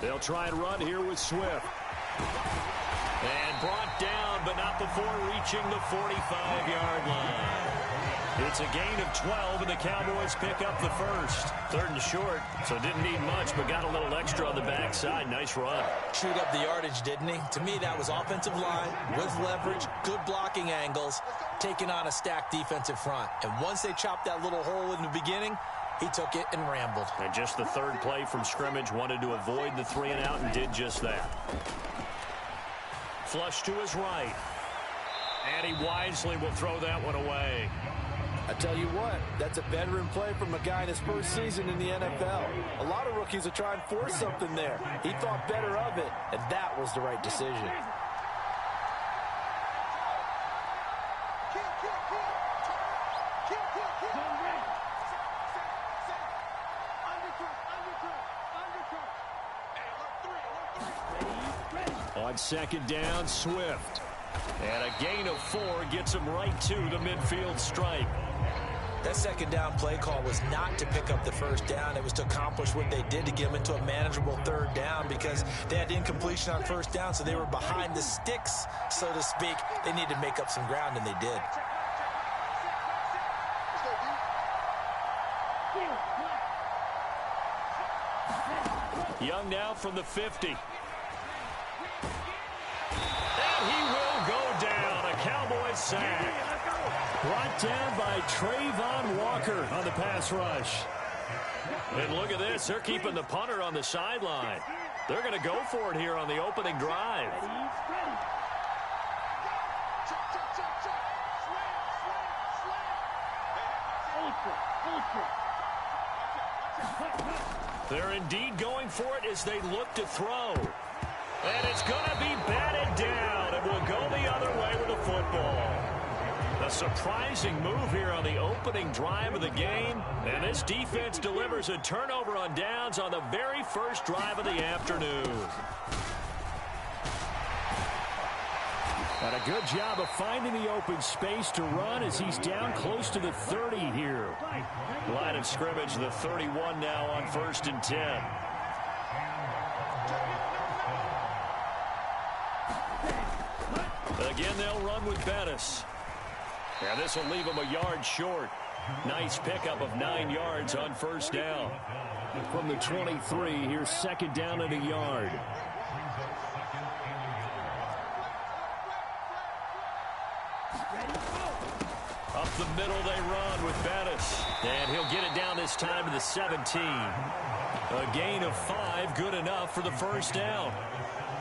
They'll try and run here with Swift. And brought down, but not before reaching the 45-yard line. It's a gain of 12, and the Cowboys pick up the first. 3rd and short, so didn't need much, but got a little extra on the backside. Nice run. Chewed up the yardage, didn't he? To me, that was offensive line with leverage, good blocking angles, taking on a stacked defensive front. And once they chopped that little hole in the beginning, he took it and rambled. And just the 3rd play from scrimmage, wanted to avoid the 3 and out and did just that. Flush to his right. And he wisely will throw that one away. I tell you what, that's a veteran play from a guy in his first season in the NFL. A lot of rookies are trying to force something there. He thought better of it, and that was the right decision. On 2nd down, Swift. And a gain of 4 gets him right to the midfield stripe. That 2nd down play call was not to pick up the 1st down. It was to accomplish what they did to get them into a manageable 3rd down because they had incompletion on 1st down, so they were behind the sticks, so to speak. They needed to make up some ground, and they did. Young now from the 50. And he will go down. A Cowboys sack. Brought down by Trayvon Walker on the pass rush. And look at this. They're keeping the punter on the sideline. They're going to go for it here on the opening drive. They're indeed going for it as they look to throw. And it's going to be batted down. It will go the other way with the football. A surprising move here on the opening drive of the game. And this defense delivers a turnover on downs on the very first drive of the afternoon. And a good job of finding the open space to run as he's down close to the 30 here. Line of scrimmage, the 31 now on 1st and 10. Again, they'll run with Bettis. And this will leave him a yard short. Nice pickup of 9 yards on 1st down. From the 23, here's 2nd down and a yard. Up the middle they run with Bettis. And he'll get it down this time to the 17. A gain of 5, good enough for the 1st down.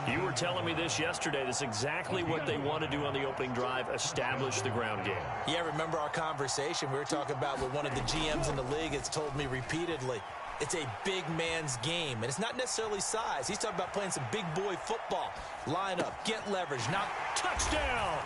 You were telling me this yesterday. This is exactly what they want to do on the opening drive, establish the ground game. Yeah, remember our conversation we were talking about with one of the GMs in the league. It's told me repeatedly, it's a big man's game. And it's not necessarily size. He's talking about playing some big boy football. Line up, get leverage, now touchdown!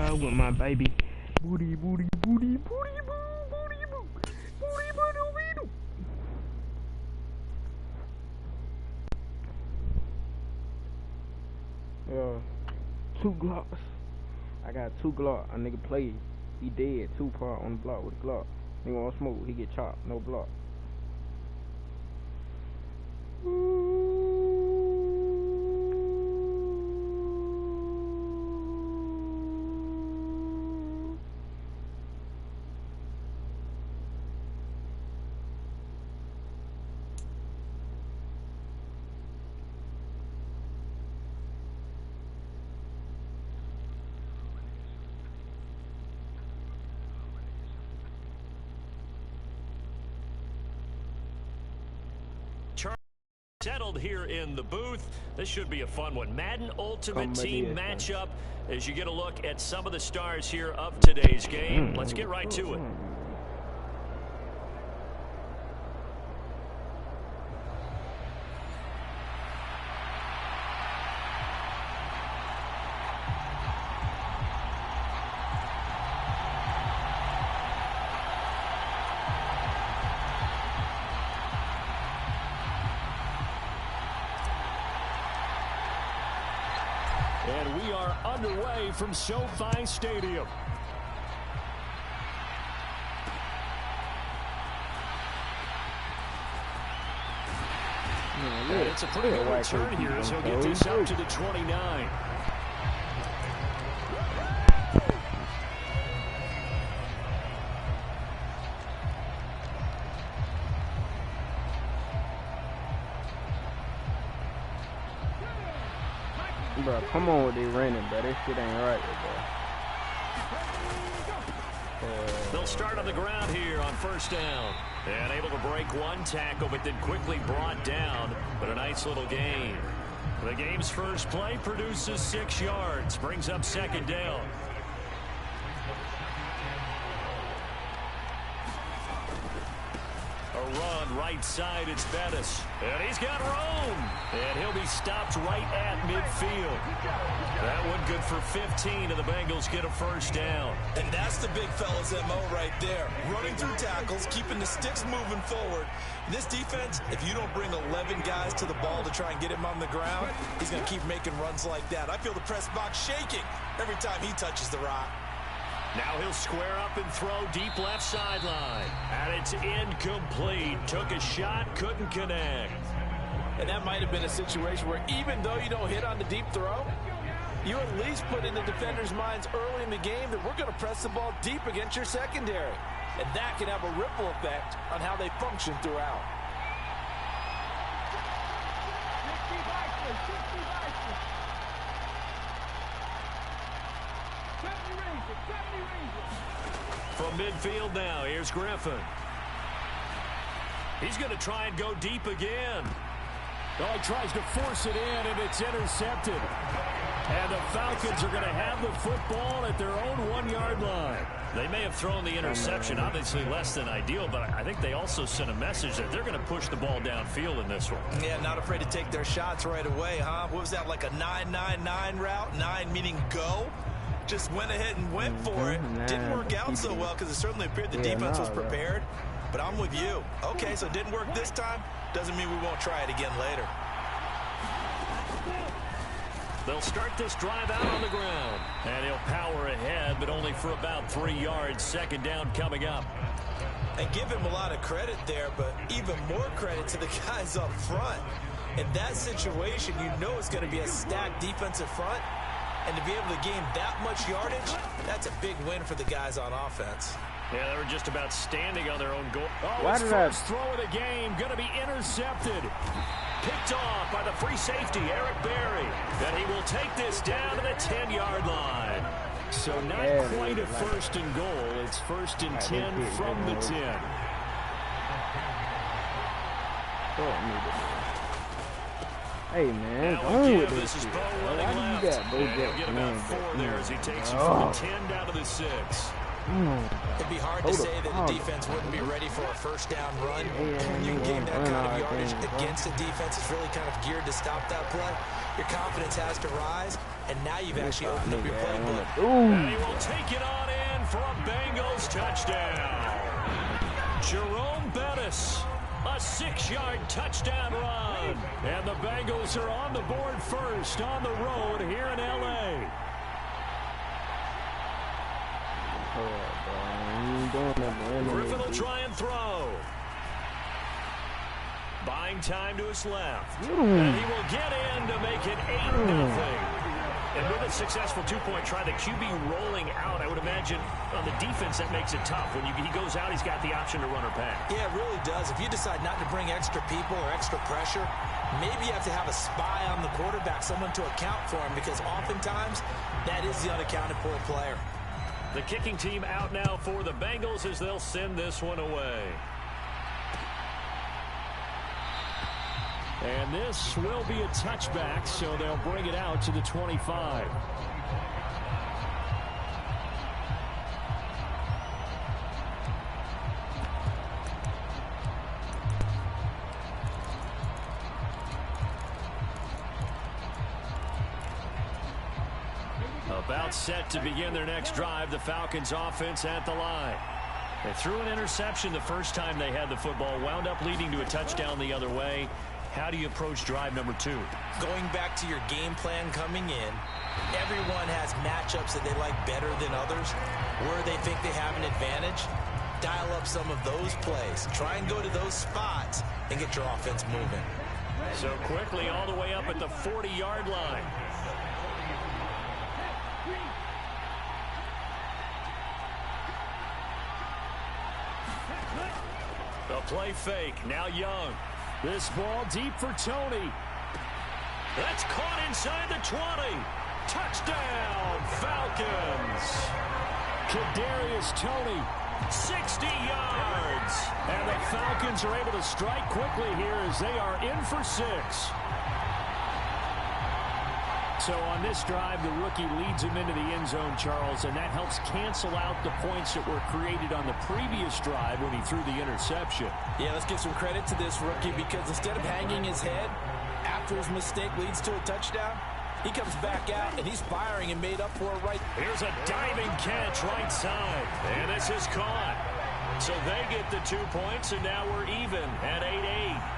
With my baby. Booty, booty, booty, booty, boo, booty, boo. Booty, boo, boo, boo. Yeah. 2 Glocks. I got 2 Glocks. A nigga played. He dead. 2 part on the block with a Glock. He want smoke. He get chopped. No block. Settled here in the booth. This should be a fun one. Madden Ultimate Team matchup as you get a look at some of the stars here of today's game. Let's get right to it. And we are underway from SoFi Stadium. And it's a pretty good return here as he'll get this up to the 29. Bro, come on with this running, bro. This shit ain't right, bro. They'll start on the ground here on first down. And able to break one tackle, but then quickly brought down. But a nice little gain. The game's first play produces 6 yards. Brings up second down. Run right side, it's Bettis. And he's got room. And he'll be stopped right at midfield. That one good for 15, and the Bengals get a first down. And that's the big fella's MO right there. Running through tackles, keeping the sticks moving forward. This defense, if you don't bring 11 guys to the ball to try and get him on the ground, he's going to keep making runs like that. I feel the press box shaking every time he touches the rock. Now he'll square up and throw deep left sideline. And it's incomplete. Took a shot, couldn't connect. And that might have been a situation where even though you don't hit on the deep throw, you at least put in the defenders' minds early in the game that we're going to press the ball deep against your secondary. And that can have a ripple effect on how they function throughout. From midfield now, here's Griffin. He's going to try and go deep again. Oh, he tries to force it in, and it's intercepted. And the Falcons are going to have the football at their own 1-yard line. They may have thrown the interception, obviously less than ideal, but I think they also sent a message that they're going to push the ball downfield in this one. Yeah, not afraid to take their shots right away, huh? What was that, like a 9-9-9 route? 9 meaning go? Just went ahead and went for it. Didn't work out so well because it certainly appeared the defense was prepared. But I'm with you. Okay, so it didn't work this time. Doesn't mean we won't try it again later. They'll start this drive out on the ground. And he'll power ahead, but only for about 3 yards. Second down coming up. And give him a lot of credit there, but even more credit to the guys up front. In that situation, you know it's going to be a stacked defensive front. And to be able to gain that much yardage, that's a big win for the guys on offense. Yeah, they were just about standing on their own goal. Oh, his first throw of the game going to be intercepted. Picked off by the free safety, Eric Berry. And he will take this down to the 10-yard line. So not quite a first and goal. It's first and 10 from the 10. Hey, man, go with this is shit. Bo running Why left. do you And he'll get about 4 there as he takes you from the 10 down to the 6. It'd be hard to say that the defense wouldn't be ready for a first down run. When you gain that kind of yardage against a defense that's really kind of geared to stop that play, your confidence has to rise, and now you've actually opened up your playbook. And he will take it on in for a Bengals touchdown. Jerome Bettis, a 6-yard touchdown run. And the Bengals are on the board first on the road here in L.A. Griffin will try and throw. Buying time to his left. And he will get in to make it 8-0. And with a successful 2-point try, the QB rolling out, I would imagine on the defense that makes it tough. When he goes out, he's got the option to run or pass. Yeah, it really does. If you decide not to bring extra people or extra pressure, maybe you have to have a spy on the quarterback, someone to account for him, because oftentimes that is the unaccounted for player. The kicking team out now for the Bengals as they'll send this one away. And this will be a touchback, so they'll bring it out to the 25. About set to begin their next drive, the Falcons offense at the line. They threw an interception the first time they had the football, wound up leading to a touchdown the other way. How do you approach drive number 2? Going back to your game plan coming in, everyone has matchups that they like better than others. Where they think they have an advantage, dial up some of those plays. Try and go to those spots and get your offense moving. So quickly all the way up at the 40-yard line. The play fake, now Young. This ball deep for Tony. That's caught inside the 20. Touchdown, Falcons. Kadarius Toney. 60 yards. And the Falcons are able to strike quickly here as they are in for 6. So on this drive, the rookie leads him into the end zone, Charles, and that helps cancel out the points that were created on the previous drive when he threw the interception. Yeah, let's give some credit to this rookie because instead of hanging his head after his mistake leads to a touchdown, he comes back out and he's firing and made up for it right. Here's a diving catch right side, and this is caught. So they get the 2 points, and now we're even at 8-8.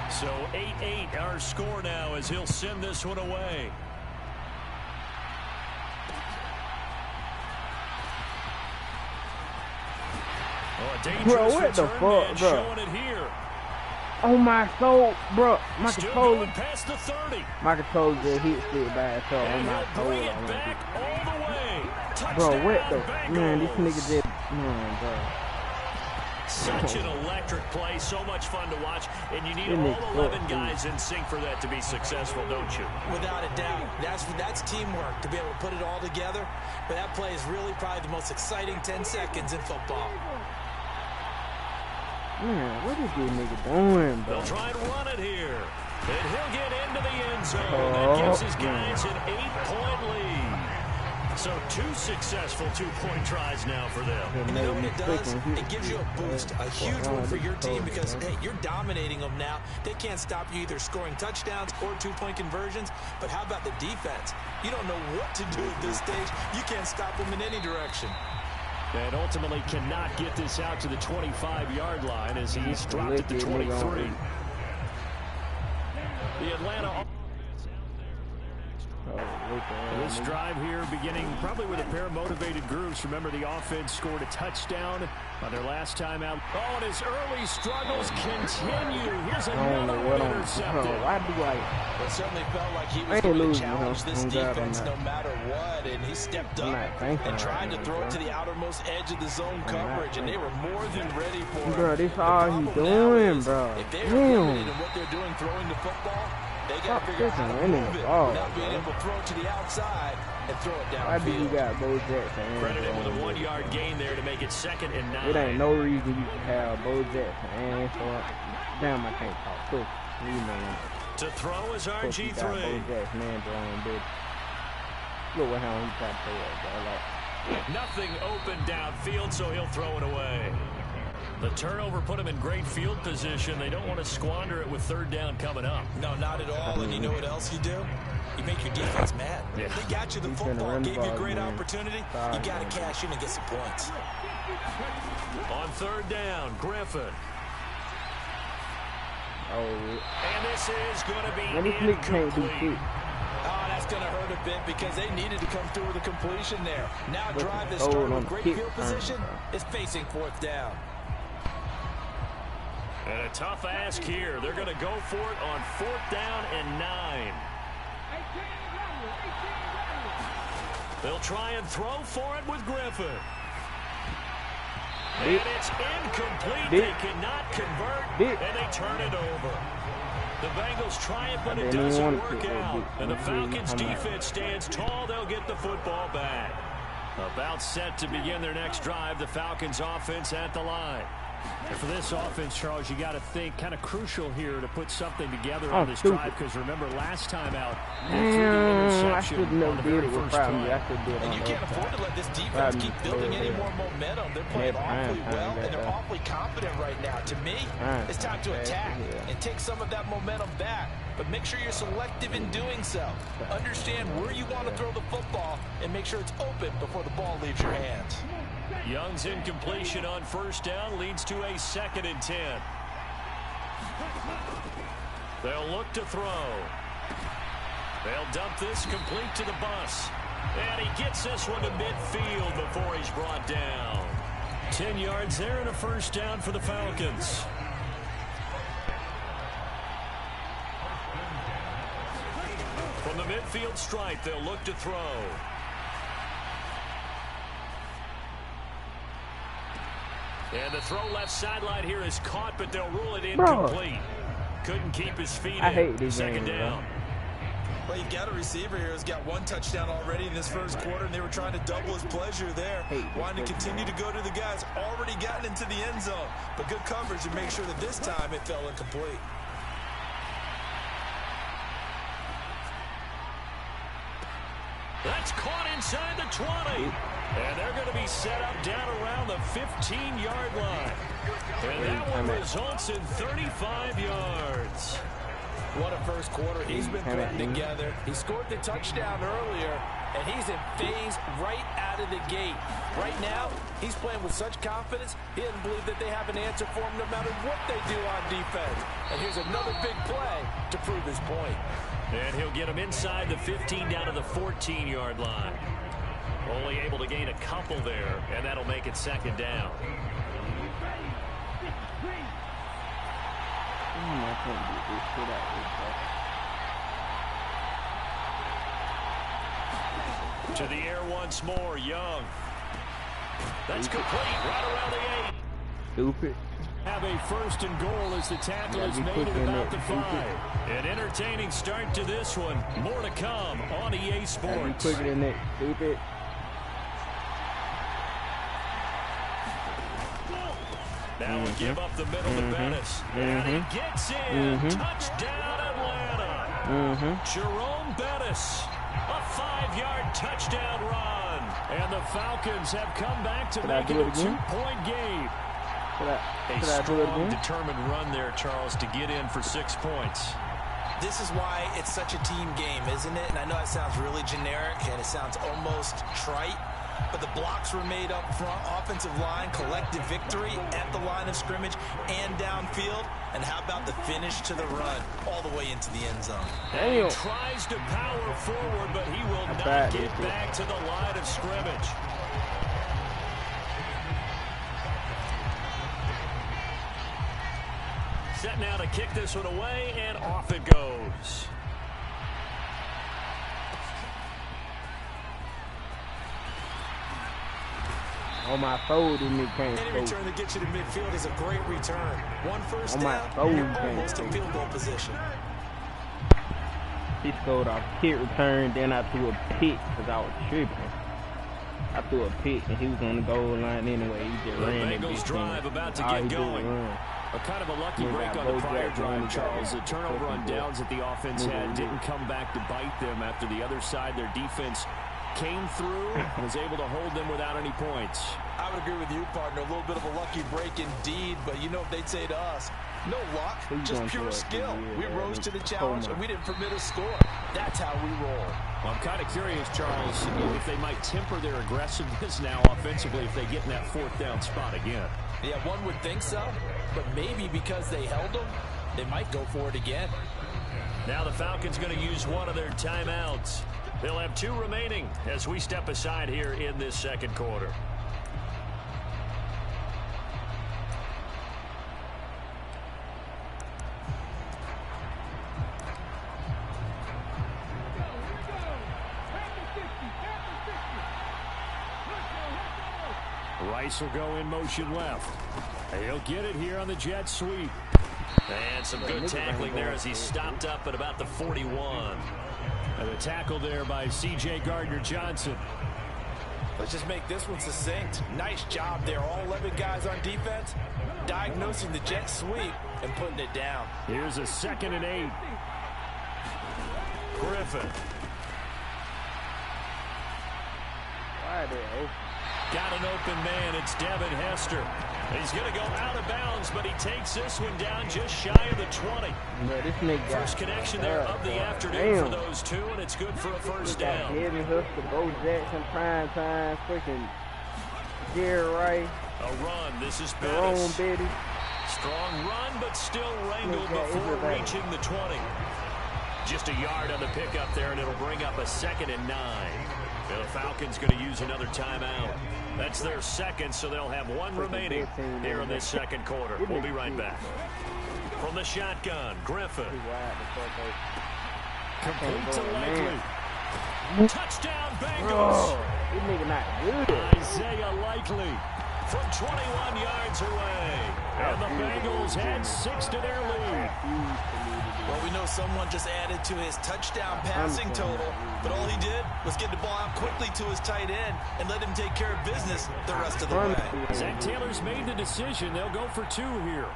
So 8-8 our score now as he'll send this one away. Oh, a dangerous Bro, what the return fuck, man bro? showing it here. Oh my soul, bro. My Still controller. going past the 30. My controller just hit shit bad. So on And my he'll soul. bring it back all the way. Bro, Touchdown, what the Bengals. man? This nigga just bro. Such an electric play, so much fun to watch, and you need It all is 11 good, guys in sync for that to be successful, don't you? Without a doubt. That's teamwork to be able to put it all together. But that play is really probably the most exciting 10 seconds in football. Man, what is this nigga doing, bro? They'll try and run it here, and he'll get into the end zone. That gives his guys an 8-point lead. So 2 successful 2-point tries now for them. And you know what it does? It gives you a boost, a huge one for your team because, hey, you're dominating them now. They can't stop you either scoring touchdowns or 2-point conversions. But how about the defense? You don't know what to do at this stage. You can't stop them in any direction. And ultimately cannot get this out to the 25-yard line as he's dropped at the 23. The Atlanta offense this drive here beginning probably with a pair of motivated groups. Remember, the offense scored a touchdown on their last time out. Oh, and his early struggles continue. Here's another one intercepted. Why do I? It certainly felt like he was going to challenge this defense no matter what, and he stepped up and tried to throw it to the outermost edge of the zone coverage, and they were more than ready for it. Bro, this all he doing, bro. If they're limited in what they're doing throwing the football, they got to figure out how to move it without being able to throw it to the outside and throw it downfield. Why do you got Bo Jackson? Credit him with a 1-yard gain there to make it 2nd and 9. It ain't no reason you can have Bo Jackson and so damn, I can't talk too. You know. To throw is RG3. Bo Jackson and Brian, bitch. Look what how he tried to play that, bro. Like, nothing open downfield, so he'll throw it away. The turnover put him in great field position. They don't want to squander it with 3rd down coming up. No, not at all. And you know what else you do? You make your defense mad. Yeah. They got you the football, gave you a great opportunity. You got to cash in and get some points. On 3rd down, Griffin. oh, And this is going to be incomplete. Oh, that's going to hurt a bit because they needed to come through with a completion there. Now a drive that started with great field position is facing 4th down. And a tough ask here. They're going to go for it on 4th down and 9. They'll try and throw for it with Griffin. And it's incomplete. They cannot convert, and they turn it over. The Bengals try it, but it doesn't work out. And the Falcons' defense stands tall. They'll get the football back. About set to begin their next drive. The Falcons' offense at the line. And for this offense, Charles, you got to think kind of crucial here to put something together on this drive, because remember last time out, I should never did it with probably. And you can't afford to let this defense keep building any more momentum. They're playing awfully well, and they're awfully confident right now. To me, it's time to attack and take some of that momentum back. But make sure you're selective in doing so. Understand where you want to throw the football and make sure it's open before the ball leaves your hands. Young's incompletion on first down leads to a 2nd and 10. They'll look to throw. They'll dump this complete to the bus. And he gets this one to midfield before he's brought down. 10 yards there and a first down for the Falcons. From the midfield stripe, they'll look to throw. And the throw left sideline here is caught, but they'll rule it incomplete. Couldn't keep his feet in. 2nd down. Well, you got a receiver here who's got 1 touchdown already in this first quarter, and they were trying to double his pleasure there. Wanting to continue to go to the guys already gotten into the end zone. But good coverage to make sure that this time it fell incomplete. That's caught inside the 20. And they're going to be set up down around the 15-yard line. And that one results in 35 yards. What a first quarter he's been putting together. He scored the touchdown earlier, and he's in phase right out of the gate. Right now, he's playing with such confidence, he doesn't believe that they have an answer for him no matter what they do on defense. And here's another big play to prove his point. And he'll get him inside the 15 down to the 14-yard line. Only able to gain a couple there, and that'll make it 2nd down. To the air once more, Young. That's complete right around the 8. Stupid. Have a 1st and goal as the tackle is made at about the 5. An entertaining start to this one. More to come on EA Sports. Quicker than that, stupid. Now we give up the middle to Bettis. And he gets in. Touchdown, Atlanta. Jerome Bettis. A 5-yard touchdown run. And the Falcons have come back to make it a 2-point game. A strong, determined run there, Charles, to get in for 6 points. This is why it's such a team game, isn't it? And I know it sounds really generic and it sounds almost trite, but the blocks were made up front, offensive line, collective victory at the line of scrimmage and downfield. And how about the finish to the run all the way into the end zone? He tries to power forward, but he will not get back to the line of scrimmage. Set now to kick this one away, and off it goes. On my fold, and it can't Any return that gets you to midfield is a great return. 1 first down, you're almost in field goal position. He scored off kick return, then I threw a pick because I was tripping. I threw a pick, and he was on the goal line anyway. He just ran it. The Bengals drive about to get going. A kind of a lucky break on the prior drive, Charles. The turnover on downs that the offense had didn't come back to bite them after the other side. Their defense came through and was able to hold them without any points. I would agree with you, partner. A little bit of a lucky break indeed, but you know what they'd say to us? No luck, just pure skill. We rose to the challenge, and we didn't permit a score. That's how we roll. Well, I'm kind of curious, Charles, if they might temper their aggressiveness now offensively if they get in that 4th down spot again. Yeah, one would think so, but maybe because they held them, they might go for it again. Now the Falcons going to use one of their timeouts. They'll have 2 remaining as we step aside here in this 2nd quarter. Rice will go in motion left. He'll get it here on the jet sweep. And some good tackling there as he's stopped up at about the 41. And a tackle there by C.J. Gardner-Johnson. Let's just make this one succinct. Nice job there. All 11 guys on defense, diagnosing the jet sweep and putting it down. Here's a 2nd and 8. Griffin. Got an open man. It's Devin Hester. He's going to go out of bounds, but he takes this one down just shy of the 20. First connection there of the afternoon for those two, and it's good for a first down. Devin Hester, Bo Jackson, prime time, freaking Jerry Rice. A run. This is Bettis. Strong run, but still wrangled before reaching the 20. Just a yard on the pickup there, and it'll bring up a 2nd and 9. The Falcons going to use another timeout. That's their second, so they'll have one remaining here in this second quarter. We'll be right back. From the shotgun, Griffin. Complete to Likely. Touchdown, Bengals. Isaiah Likely from 21 yards away. And the Bengals add 6 to their lead. Well, we know someone just added to his touchdown passing total, but all he did was get the ball out quickly to his tight end and let him take care of business the rest of the way. Zach Taylor's made the decision. They'll go for 2 here.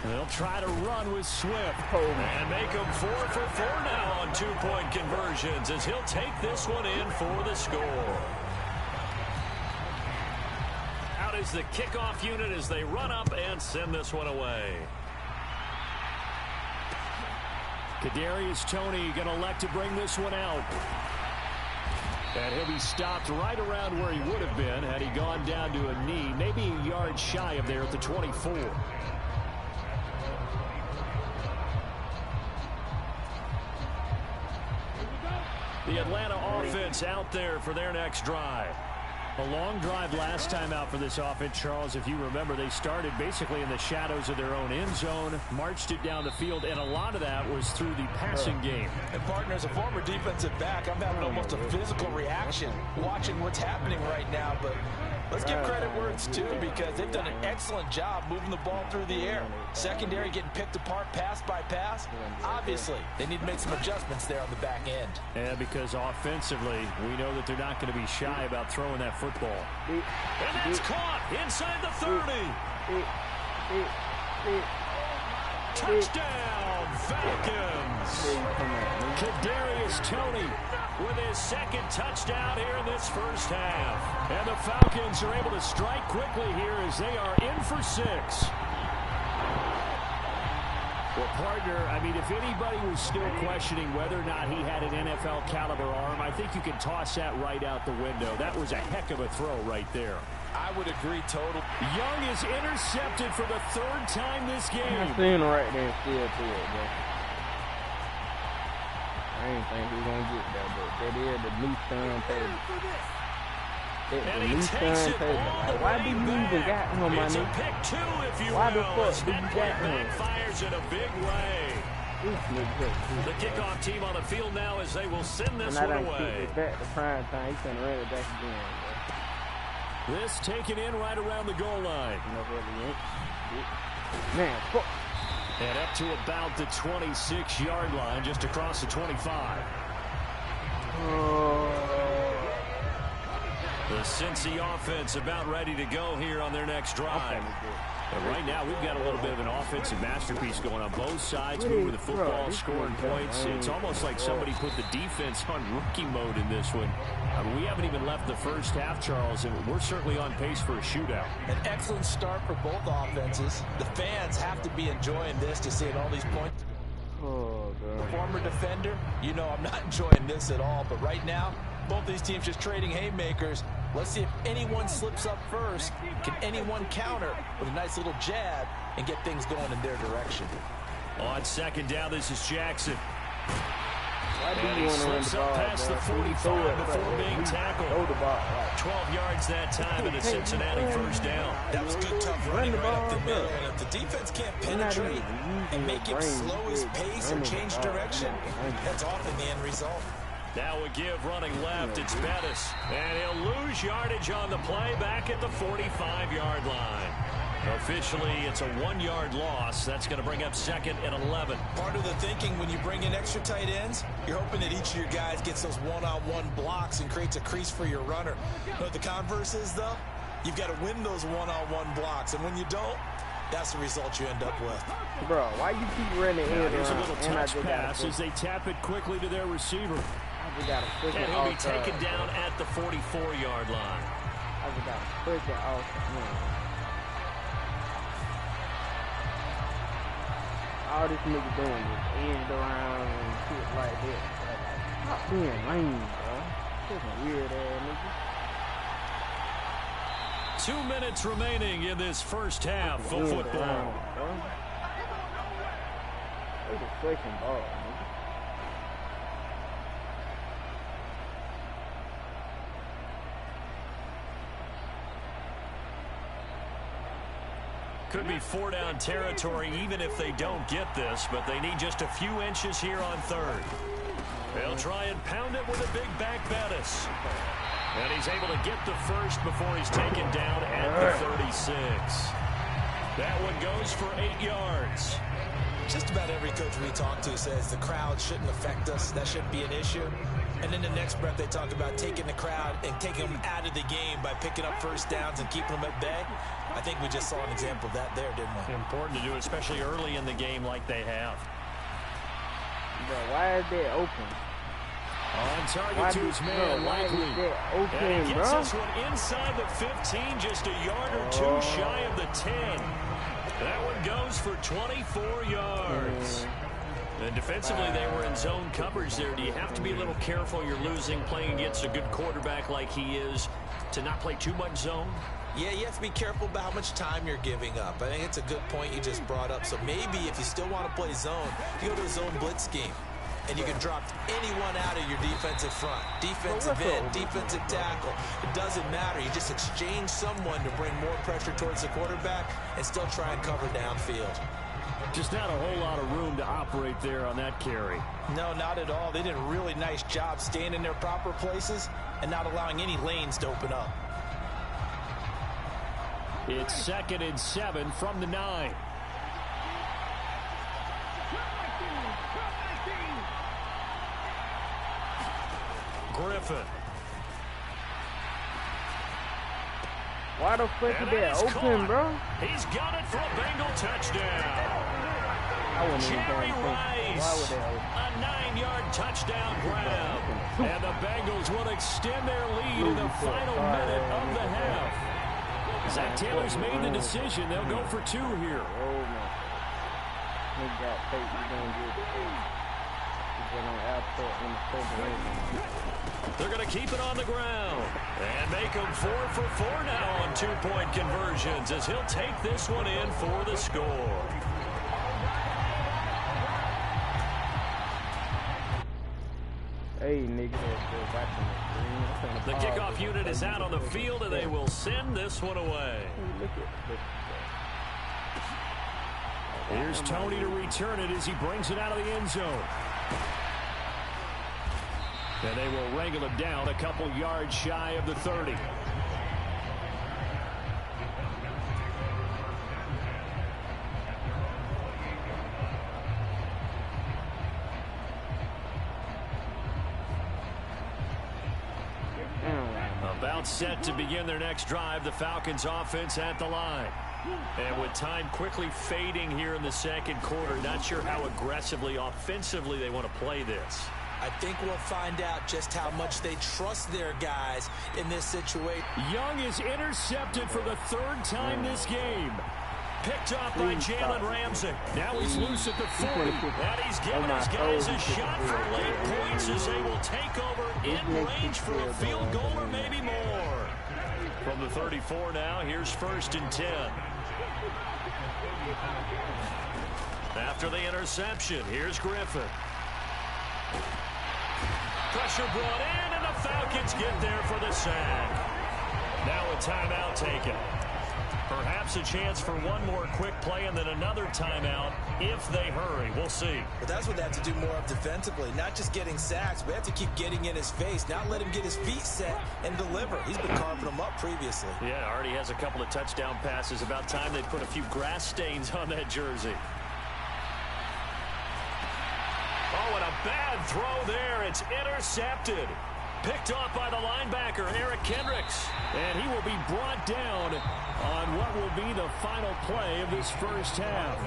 They'll try to run with Swift. And make him 4 for 4 now on 2-point conversions as he'll take this one in for the score. Out is the kickoff unit as they run up and send this one away. Kadarius Toney going to elect to bring this one out. And he'll be stopped right around where he would have been had he gone down to a knee, maybe a yard shy of there at the 24. The Atlanta offense out there for their next drive. A long drive last time out for this offense, Charles. If you remember, they started basically in the shadows of their own end zone, marched it down the field, and a lot of that was through the passing game. And partner, as a former defensive back, I'm having almost a physical reaction watching what's happening right now. But let's give credit where it's due, because they've done an excellent job moving the ball through the air. Secondary getting picked apart pass by pass. Obviously, they need to make some adjustments there on the back end. And because offensively, we know that they're not going to be shy about throwing that football. And that's caught inside the 30. Touchdown, Falcons. Kadarius Toney with his second touchdown here in this first half. And the Falcons are able to strike quickly here as they are in for 6. Well, partner, I mean, if anybody was still questioning whether or not he had an NFL caliber arm, I think you can toss that right out the window. That was a heck of a throw right there. I would agree totally. Young is intercepted for the 3rd time this game. I seen him right there still through it, bro. I didn't think he was going to get that, but that is the new Sun Taylor. And he takes it all the why way do you back. even got him, my It's a nigga? pick 2, if you Why the will, fuck as did that you play got him? backfires in a big way. This nigga. The kickoff team on the field now as they will send this And I one done away. kicked it back to prime time. He's going to run it back again, bro. This taken in right around the goal line. Man, fuck. And up to about the 26-yard line, just across the 25. The Cincy offense about ready to go here on their next drive. But right now, we've got a little bit of an offensive masterpiece going on both sides, moving the football, scoring points. It's almost like somebody put the defense on rookie mode in this one. We haven't even left the first half, Charles, and we're certainly on pace for a shootout. An excellent start for both offenses. The fans have to be enjoying this to see all these points. The former defender, you know I'm not enjoying this at all, but right now, both these teams just trading haymakers. Let's see if anyone slips up first. Can anyone counter with a nice little jab and get things going in their direction? On 2nd down, this is Jackson. And he slips up past the 45 before being tackled. 12 yards that time and a Cincinnati first down. That was good, tough running right up the middle. And if the defense can't penetrate and make him slow his pace or change direction, that's often the end result. Now a give running left. It's Bettis. And he'll lose yardage on the play back at the 45-yard line. Officially, it's a 1-yard loss. That's going to bring up 2nd and 11. Part of the thinking when you bring in extra tight ends, you're hoping that each of your guys gets those one-on-one blocks and creates a crease for your runner. But the converse is, though, you've got to win those one-on-one blocks. And when you don't, that's the result you end up with. Bro, why you keep running in? Here's a little touch pass as they tap it quickly to their receiver. I got a freaking And he'll be taken down at the 44-yard line. I got a freaking off. All this nigga doing is edged around and shit like that. Stop being lame, bro. Freaking weird ass nigga. 2 minutes remaining in this first half of football. It's a freaking ball, nigga. Could be 4-down territory even if they don't get this, but they need just a few inches here on 3rd. They'll try and pound it with a big back Bettis. And he's able to get the first before he's taken down at the 36. That one goes for 8 yards. Just about every coach we talk to says the crowd shouldn't affect us. That shouldn't be an issue. And in the next breath, they talk about taking the crowd and taking them out of the game by picking up first downs and keeping them at bay. I think we just saw an example of that there, didn't we? Important to do, especially early in the game like they have. Bro, why is that open? On target to his man, likely. And he gets this one inside the 15, just a yard or two shy of the 10. That one goes for 24 yards. And defensively, they were in zone coverage there. Do you have to be a little careful? You're losing, playing against a good quarterback like he is, to not play too much zone? Yeah, you have to be careful about how much time you're giving up. I think it's a good point you just brought up. So maybe if you still want to play zone, you go to a zone blitz scheme. And you can drop anyone out of your defensive front. Defensive end, defensive tackle. It doesn't matter. You just exchange someone to bring more pressure towards the quarterback and still try and cover downfield. Just not a whole lot of room to operate there on that carry. No, not at all. They did a really nice job staying in their proper places and not allowing any lanes to open up. It's 2nd and 7 from the 9. Griffin. Why the fuck is that open, bro? He's got it for a Bengal touchdown. Jerry Rice, a 9-yard touchdown grab. And the Bengals will extend their lead in the final minute of the half. Zach Taylor's made the decision. They'll go for 2 here. Oh, man. He got faith. He's going to get it. They're going to keep it on the ground and make him 4 for 4 now on 2-point conversions as he'll take this one in for the score. Hey, nigga. The kickoff unit is out on the field and they will send this one away. Here's Tony to return it as he brings it out of the end zone. And they will wrangle it down a couple yards shy of the 30. About set to begin their next drive, the Falcons offense at the line. And with time quickly fading here in the second quarter, not sure how aggressively, offensively they want to play this. I think we'll find out just how much they trust their guys in this situation. Young is intercepted for the 3rd time this game. Picked off by Jalen Ramsey. Now he's loose at the 40. And he's giving his guys a shot for late points as they will take over in range for a field goal or maybe more. From the 34 now, here's 1st and 10. After the interception, here's Griffin. Pressure brought in, and the Falcons get there for the sack. Now a timeout taken. Perhaps a chance for one more quick play and then another timeout if they hurry. We'll see. But that's what they have to do more of defensively, not just getting sacks, but they have to keep getting in his face, not let him get his feet set and deliver. He's been carving them up previously. Yeah, already has a couple of touchdown passes. About time they put a few grass stains on that jersey. Oh, and a bad throw there. It's intercepted. Picked off by the linebacker, Eric Kendricks. And he will be brought down on what will be the final play of this first half.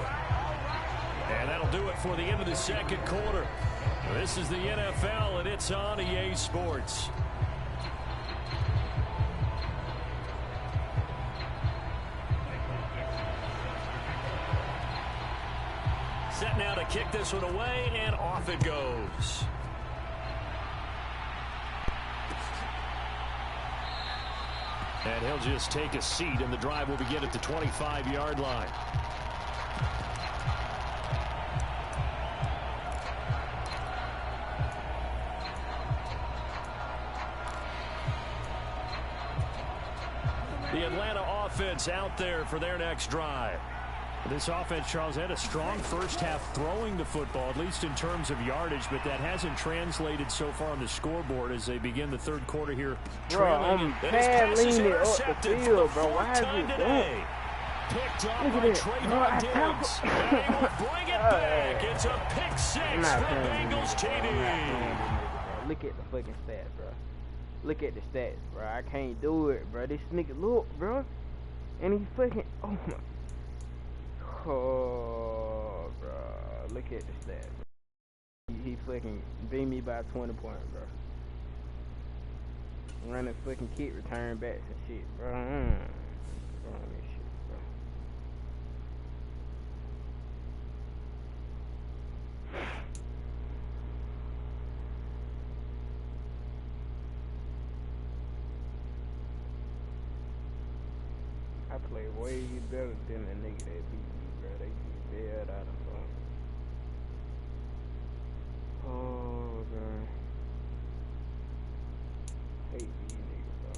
And that'll do it for the end of the second quarter. This is the NFL, and it's on EA Sports. Set now to kick this one away, and off it goes. And he'll just take a seat, and the drive will begin at the 25-yard line. The Atlanta offense out there for their next drive. This offense, Charles, had a strong first half throwing the football, at least in terms of yardage, but that hasn't translated so far on the scoreboard as they begin the third quarter here. Bro, I'm pad leaning it up the field, bro. Why is it doing? Picked up by Trayvon Diggs. They will bring it back. It's a pick six for Bengals TD. Look at the fucking stats, bro. Look at the stats, bro. I can't do it, bro. This nigga, look, bro. And he fucking, oh my. Oh, bro. Look at the stats. He fucking beat me by 20 points, bro. Running fucking kick, return backs and shit, bro. Run this shit, bro. I play way better than the nigga that beat me, bro. They beat the hell out of fun. Oh, man. Hate these niggas, bro.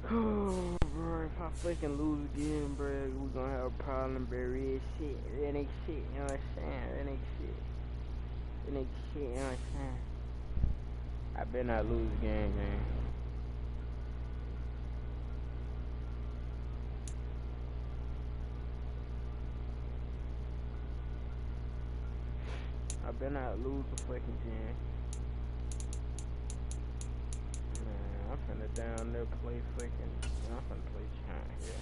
Oh, bro, if I fucking lose again, bro, we gonna have a problem, bro. Real shit. That ain't shit, you know what I'm saying? That ain't shit. That ain't shit, you know what I'm saying? I better not lose again, man. I better not lose the fucking game. I'm finna down there play fucking. I'm finna play China, yeah.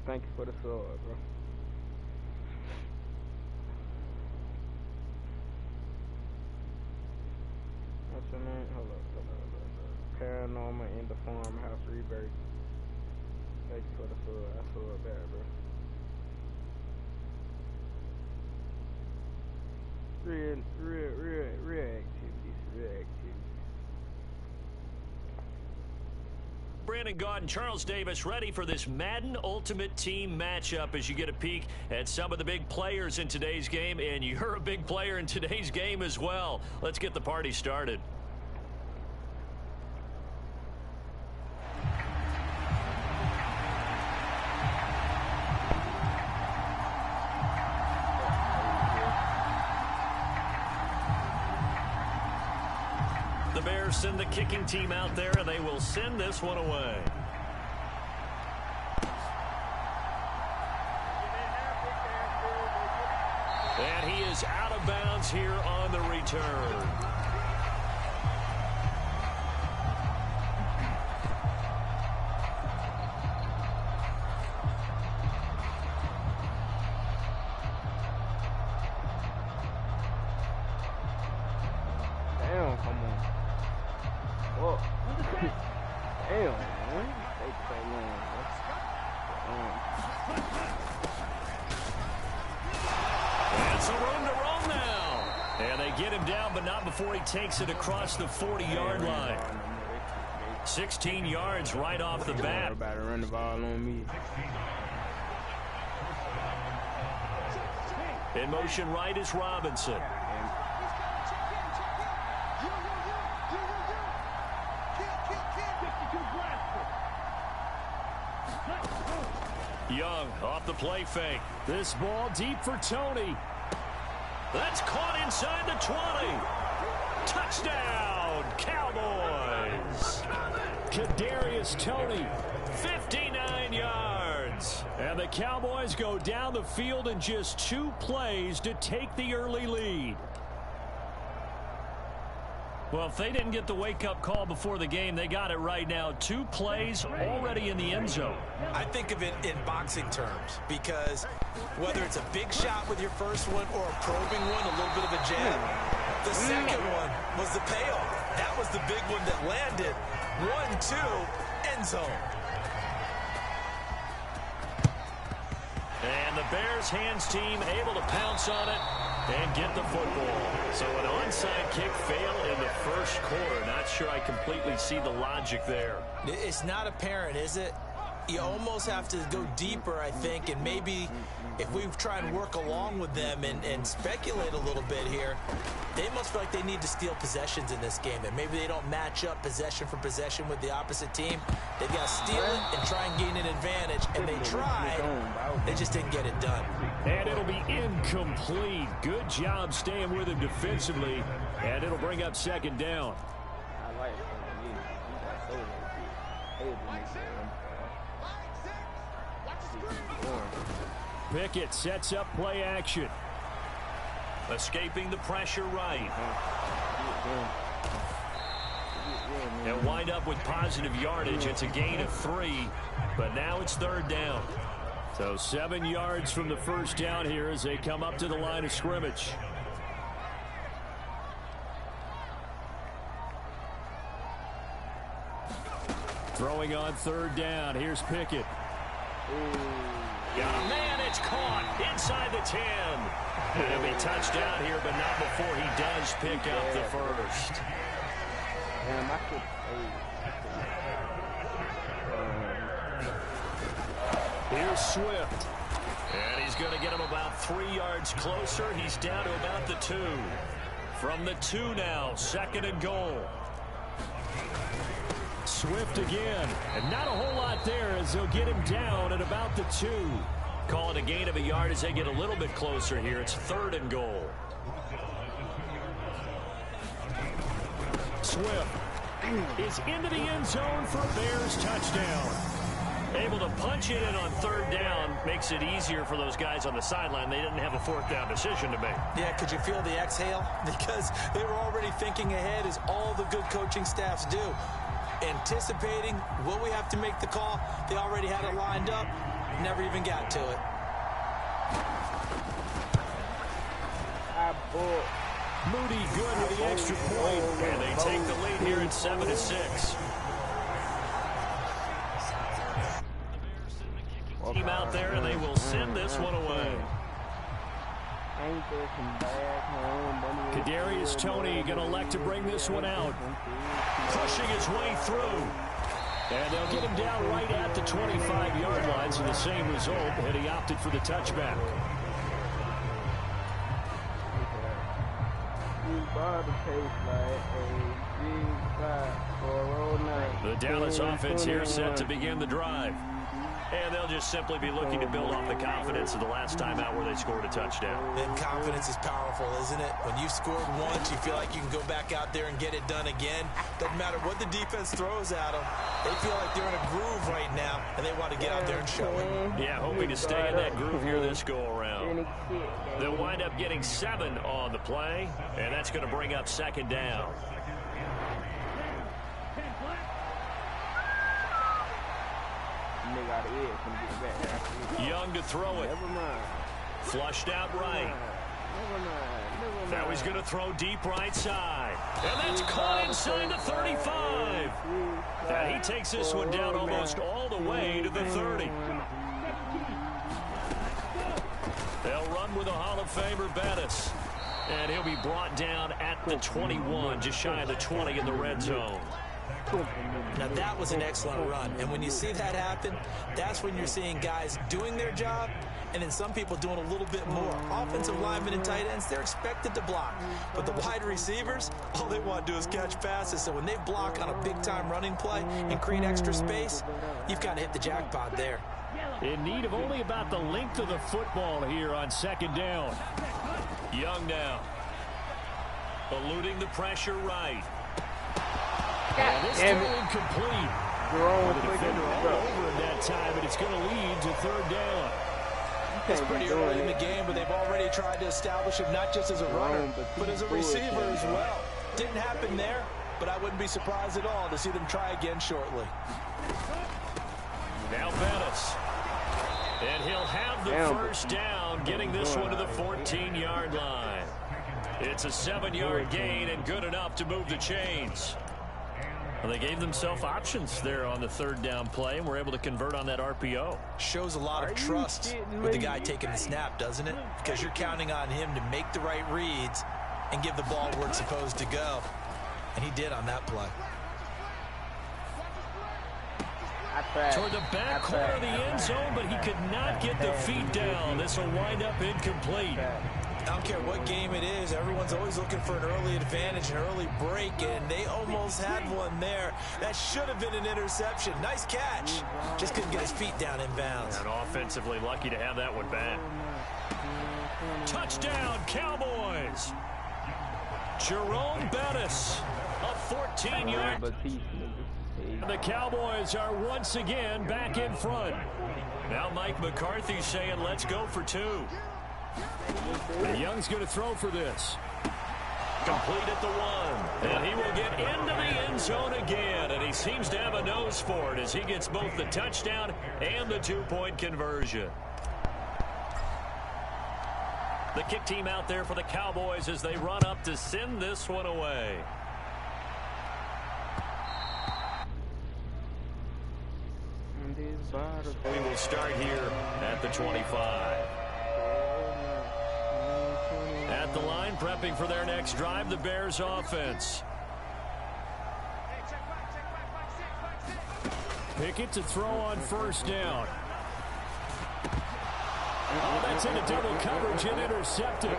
Thank you for the sword, bro. What's your name? Hold up. Paranormal in the Farmhouse Rebirth. Thank you for the sword. I saw it back, bro. Real activities. Brandon Gaudin, Charles Davis ready for this Madden Ultimate Team matchup as you get a peek at some of the big players in today's game, and you're a big player in today's game as well. Let's get the party started. The Bears send the kicking team out there, and they will send this one away. And he is out of bounds here on the return. Damn, come on. Whoa. Damn, man. They so long, And some room to roam now. And they get him down, but not before he takes it across the 40-yard line. 16 yards right off the bat. Everybody run the ball on me. In motion right is Robinson. Young off the play fake. This ball deep for Tony. That's caught inside the 20. Touchdown, Cowboys. Kadarius Toney. 59 yards. And the Cowboys go down the field in just 2 plays to take the early lead. Well, if they didn't get the wake-up call before the game, they got it right now. 2 plays already in the end zone. I think of it in boxing terms because whether it's a big shot with your first one or a probing one, a little bit of a jab, the second one was the payoff. That was the big one that landed. 1-2, end zone. And the Bears hands team able to pounce on it and get the football. So an onside kick fail in the first quarter. Not sure I completely see the logic there. It's not apparent, is it? You almost have to go deeper, I think, and maybe if we try and work along with them and speculate a little bit here, they must feel like they need to steal possessions in this game, and maybe they don't match up possession for possession with the opposite team. They've got to steal it and try and gain an advantage, and they tried. They just didn't get it done. And it'll be incomplete. Good job staying with him defensively, and it'll bring up second down. I like it. Pickett sets up play action. Escaping the pressure right. And wind up with positive yardage. It's a gain of 3, but now it's third down. So 7 yards from the first down here as they come up to the line of scrimmage. Throwing on third down. Here's Pickett. Yeah, man, it's caught inside the 10. It'll be touchdown here, but not before he does pick up the first. Here's Swift. And he's going to get him about 3 yards closer. He's down to about the 2. From the 2 now, second and goal. Swift again, and not a whole lot there as they'll get him down at about the 2. Call it a gain of a yard as they get a little bit closer here. It's third and goal. Swift is into the end zone for a Bears touchdown. Able to punch it in on third down makes it easier for those guys on the sideline. They didn't have a fourth down decision to make. Yeah, could you feel the exhale? Because they were already thinking ahead, as all the good coaching staffs do. Anticipating, will we have to make the call? They already had it lined up. never even got to it. Moody good with the extra point, and they take the lead here at 7-6. Team out there, and they will send this one away. Kadarius Toney going to elect to bring this one out. Pushing his way through. And they'll get him down right at the 25-yard line, so the same result, and he opted for the touchback. The Dallas offense here set to begin the drive. And they'll just simply be looking to build off the confidence of the last time out where they scored a touchdown. And confidence is powerful, isn't it? When you've scored once, you feel like you can go back out there and get it done again. Doesn't matter what the defense throws at them. They feel like they're in a groove right now, and they want to get out there and show it. Yeah, hoping to stay in that groove here this go-around. They'll wind up getting 7 on the play, and that's going to bring up second down. Young to throw it. Flushed out right. Now he's going to throw deep right side. And that's caught inside the 35. And he takes this one down almost all the way to the 30. They'll run with a Hall of Famer, Bettis. And he'll be brought down at the 21, just shy of the 20 in the red zone. Now that was an excellent run, and when you see that happen, that's when you're seeing guys doing their job and then some people doing a little bit more. Offensive linemen and tight ends, they're expected to block, but the wide receivers, all they want to do is catch passes. So when they block on a big-time running play and create extra space, you've got to hit the jackpot there. In need of only about the length of the football here on second down. Young now, eluding the pressure right. And this throw incomplete. The defender all over him that time, and it's going to lead to third down. It's pretty early in the game, but they've already tried to establish him not just as a runner, but as a receiver as well. Didn't happen there, but I wouldn't be surprised at all to see them try again shortly. Now Bettis. And he'll have the first down, getting this one to the 14-yard line. It's a 7-yard gain and good enough to move the chains. Well, they gave themselves options there on the third down play and were able to convert on that RPO. Shows a lot of trust with the guy taking the snap, doesn't it? Because you're counting on him to make the right reads and give the ball where it's supposed to go. And he did on that play. Toward the back corner of the end zone, but he could not get the feet down. This will wind up incomplete. I don't care what game it is, everyone's always looking for an early advantage, an early break, and they almost had one there. That should have been an interception. Nice catch. Just couldn't get his feet down in bounds. And offensively lucky to have that one back. Touchdown, Cowboys. Jerome Bettis, a 14-yard. The Cowboys are once again back in front. Now Mike McCarthy saying, let's go for 2. And Young's going to throw for this. Complete at the 1. And he will get into the end zone again. And he seems to have a nose for it as he gets both the touchdown and the 2-point conversion. The kick team out there for the Cowboys as they run up to send this one away. We will start here at the 25. At the line, prepping for their next drive, the Bears offense. Pickett to throw on first down. Oh, that's into double coverage and intercepted.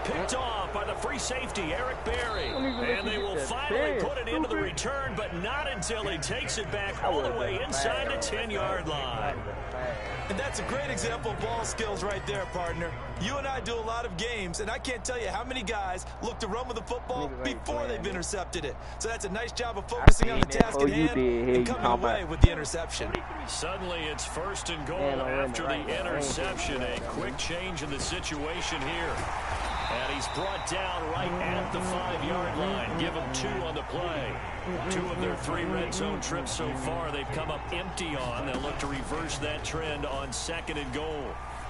Picked off by the free safety, Eric Berry. And they will finally put it into the return, but not until he takes it back all the way inside the 10-yard line. And that's a great example of ball skills right there, partner. You and I do a lot of games, and I can't tell you how many guys look to run with the football before they've intercepted it. So that's a nice job of focusing on the task at hand and coming away with the interception. Suddenly it's first and goal after the interception. A quick change in the situation here. And he's brought down right at the 5-yard line. Give them 2 on the play. 2 of their 3 red zone trips so far they've come up empty on. They'll look to reverse that trend on 2nd and goal.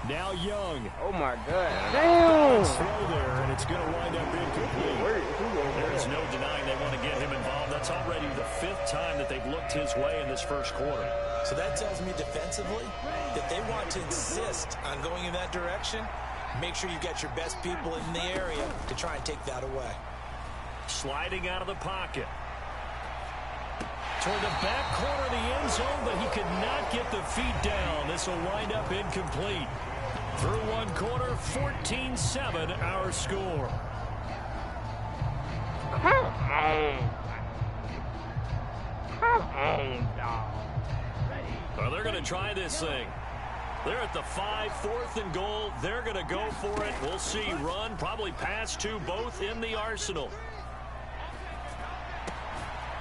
Now Young. Oh my God. Damn. Throw there, and it's going to wind up incomplete. There's no denying they want to get him involved. That's already the 5th time that they've looked his way in this first quarter. So that tells me defensively that they want to insist on going in that direction. Make sure you've got your best people in the area to try and take that away. Sliding out of the pocket. Toward the back corner of the end zone, but he could not get the feet down. This will wind up incomplete. Through 1 quarter, 14-7 our score. Come on. Come on, dog. Well, they're going to try this thing. They're at the 5, 4th and goal. They're going to go for it. We'll see. Run, probably pass 2, both in the arsenal.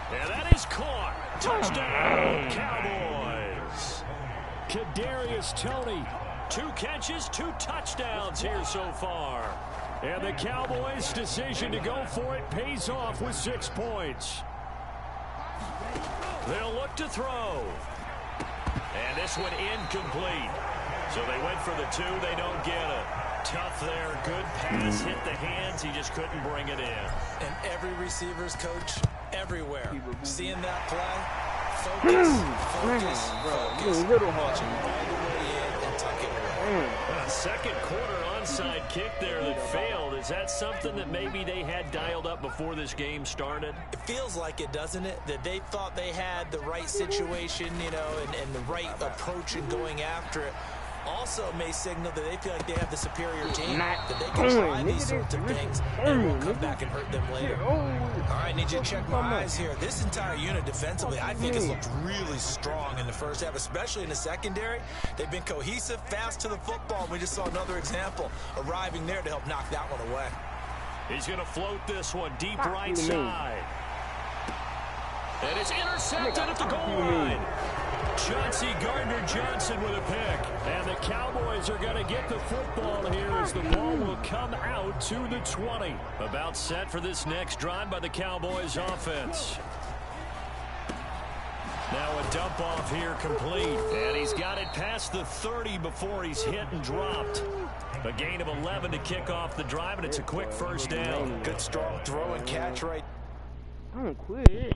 And that is caught. Touchdown, Cowboys. Kadarius Toney. 2 catches, 2 touchdowns here so far. And the Cowboys' decision to go for it pays off with 6 points. They'll look to throw. And this one incomplete. So they went for the 2. They don't get it. Tough there. Good pass. Hit the hands. He just couldn't bring it in. And every receiver's coach everywhere. Seeing that play, focus. Watch him all the way in and tuck it away. A 2nd quarter onside kick there that failed. Is that something that maybe they had dialed up before this game started? It feels like it, doesn't it? That they thought they had the right situation, you know, and the right approach in going after it. Also may signal that they feel like they have the superior team, that they can try these sorts of things and it will come back and hurt them later. All right, need you to check my eyes here. This entire unit defensively, I think, has looked really strong in the first half, especially in the secondary. They've been cohesive, fast to the football. We just saw another example arriving there to help knock that one away. He's going to float this one deep right side. And it's intercepted at the goal line. Chauncey Gardner-Johnson with a pick. And the Cowboys are going to get the football here as the ball will come out to the 20. About set for this next drive by the Cowboys offense. Now a dump off here complete. And he's got it past the 30 before he's hit and dropped. A gain of 11 to kick off the drive, and it's a quick first down. Good strong throw and catch right. Don't quit.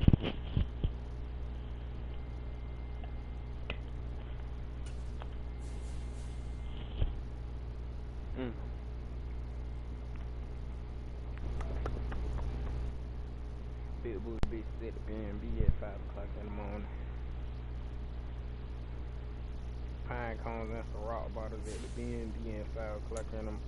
Big booty bitch at the B&B at 5 o'clock in the morning. Pine cones and some rock bottles at the B&B at 5 o'clock in the morning.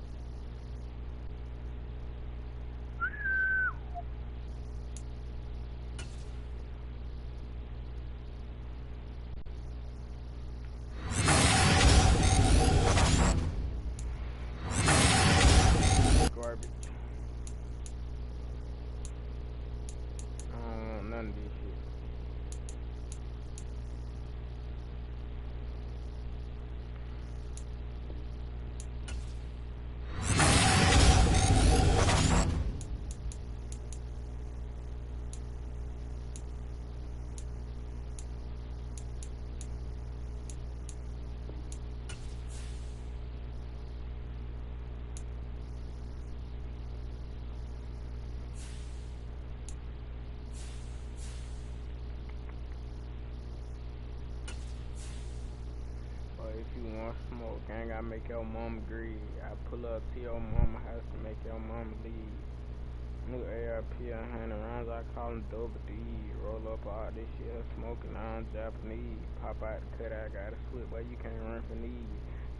Garbage. I don't want none of this shit. If you want smoke, gang, I make your mama greed. I pull up to your mama house to make your mama leave. New ARP 100 rounds, I call them double D. Roll up all this shit, smoking on Japanese. Pop out the cut, I got a slip, but you can't run for need.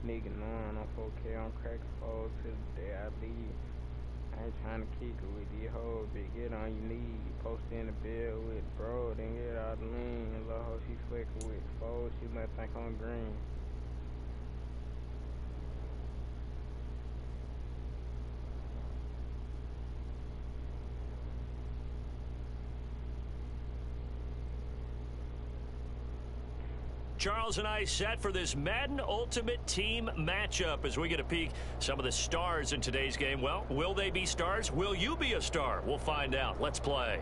Nigga knowing I'm 4K on crack, fold till the day I leave. I ain't trying to kick it with these hoes, bitch, get on your knees. Post in the bed with bro, then get all the lean. Little hoe she fucking with fold, she must think I'm green. Charles and I set for this Madden Ultimate Team matchup as we get a peek some of the stars in today's game. Well, will they be stars? Will you be a star? We'll find out. Let's play.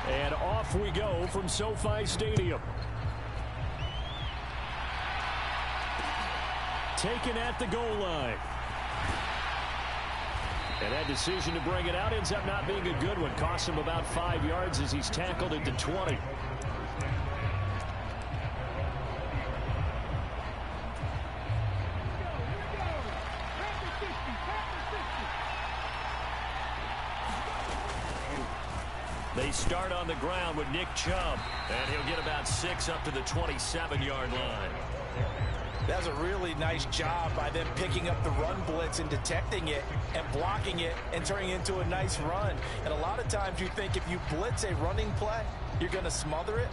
And off we go from SoFi Stadium. Taken at the goal line. And that decision to bring it out ends up not being a good one. Costs him about 5 yards as he's tackled at the 20. They start on the ground with Nick Chubb, and he'll get about 6 up to the 27-yard line. That's a really nice job by them picking up the run blitz and detecting it and blocking it and turning it into a nice run. And a lot of times you think if you blitz a running play, you're going to smother it.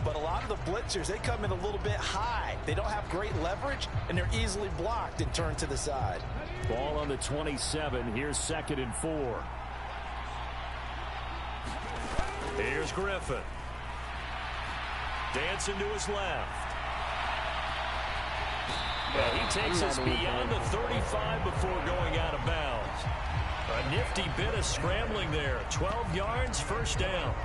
But a lot of the blitzers, they come in a little bit high. They don't have great leverage, and they're easily blocked and turned to the side. Ball on the 27. Here's 2nd and 4. Here's Griffin. Dancing to his left. And he takes us beyond the 35 before going out of bounds. A nifty bit of scrambling there. 12 yards, first down.